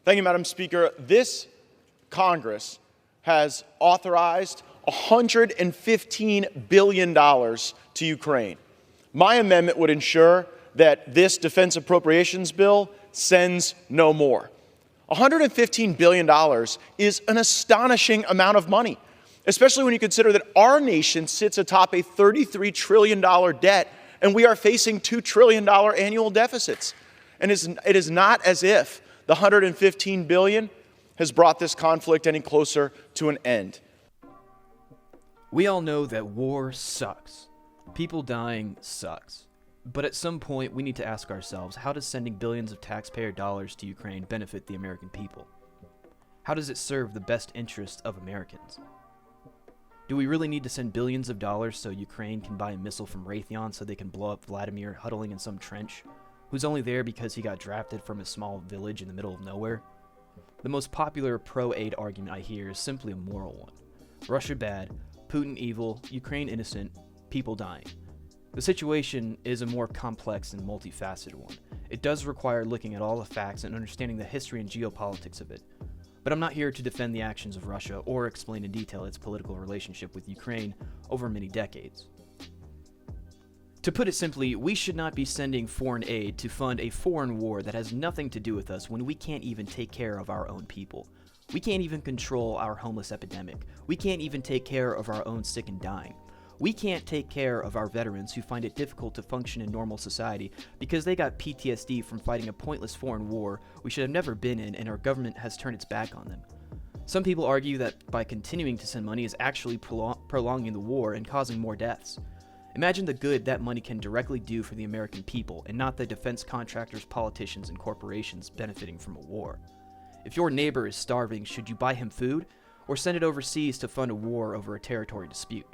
Thank you, Madam Speaker. This Congress has authorized $115 billion to Ukraine. My amendment would ensure that this defense appropriations bill sends no more. $115 billion is an astonishing amount of money, especially when you consider that our nation sits atop a $33 trillion debt, and we are facing $2 trillion annual deficits. And it is not as if the $115 billion has brought this conflict any closer to an end. We all know that war sucks. People dying sucks. But at some point, we need to ask ourselves, how does sending billions of taxpayer dollars to Ukraine benefit the American people? How does it serve the best interests of Americans? Do we really need to send billions of dollars so Ukraine can buy a missile from Raytheon so they can blow up Vladimir huddling in some trench, who's only there because he got drafted from a small village in the middle of nowhere? The most popular pro-aid argument I hear is simply a moral one. Russia bad, Putin evil, Ukraine innocent, people dying. The situation is a more complex and multifaceted one. It does require looking at all the facts and understanding the history and geopolitics of it. But I'm not here to defend the actions of Russia or explain in detail its political relationship with Ukraine over many decades. To put it simply, we should not be sending foreign aid to fund a foreign war that has nothing to do with us when we can't even take care of our own people. We can't even control our homeless epidemic. We can't even take care of our own sick and dying. We can't take care of our veterans who find it difficult to function in normal society because they got PTSD from fighting a pointless foreign war we should have never been in, and our government has turned its back on them. Some people argue that by continuing to send money is actually prolonging the war and causing more deaths. Imagine the good that money can directly do for the American people and not the defense contractors, politicians, and corporations benefiting from a war. If your neighbor is starving, should you buy him food or send it overseas to fund a war over a territory dispute?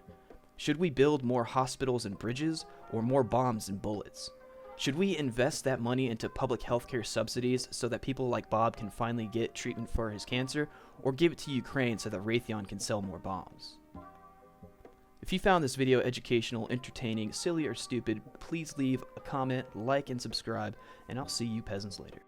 Should we build more hospitals and bridges or more bombs and bullets? Should we invest that money into public healthcare subsidies so that people like Bob can finally get treatment for his cancer, or give it to Ukraine so that Raytheon can sell more bombs? If you found this video educational, entertaining, silly, or stupid, please leave a comment, like, and subscribe, and I'll see you peasants later.